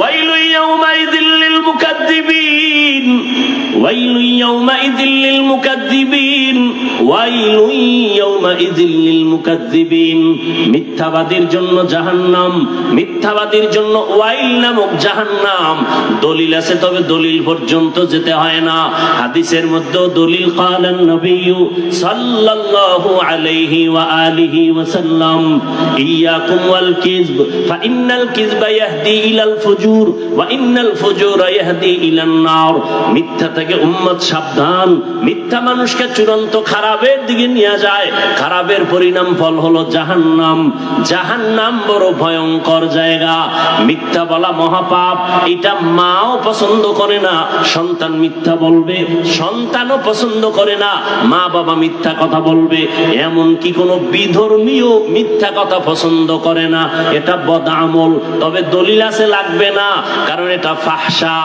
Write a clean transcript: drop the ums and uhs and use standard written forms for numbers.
ওয়াইলু ইয়াউমাইযিল লিল মুকাদ্দিবিন, ওয়াইলু ইয়াউমাইযিল লিল মুকাদ্দিবিন, ওয়াইলু ইয়াউমাইযিল লিল মুকাদ্দিবিন। মিথ্যাবাদীর জন্য জাহান্নাম, মিথ্যাবাদীর জন্য ওয়াইল নামক জাহান্নাম। দলিল আছে, তবে দলিল পর্যন্ত যেতে হয় না। হাদিসের মধ্যে দলিল কালান নবী সাল্লাল্লাহু আলাইহি ওয়া আলিহি ওয়াসাল্লাম, ইয়াকুম ওয়াল কিযব ফাইন্নাল কিযবা ইয়াহদি ইলাল ফুজুর ওয়া ইন্নাল ফুজুরা ইয়াহদি ইলান নার। মিথ্যা থেকে উম্মত সাবধান। মিথ্যা মানুষকে চূড়ান্ত খারাপের দিকে নিয়ে যায়, খারাপের পরিণাম ফল হলো জাহান্নাম। জাহান্নাম বড় ভয়ঙ্কর জায়গা। মিথ্যা বলা মহাপাপ। এটা মাও পছন্দ করে না, সন্তান মিথ্যা বলবে, সন্তানও পছন্দ করে না মা বাবা মিথ্যা কথা বলবে। এমন কি কোনো বিধর্মীয় মিথ্যা কথা পছন্দ করে না। এটা বদআমল। তবে দলিল আছে, লাগবে না, কারণ এটা ফাহশা।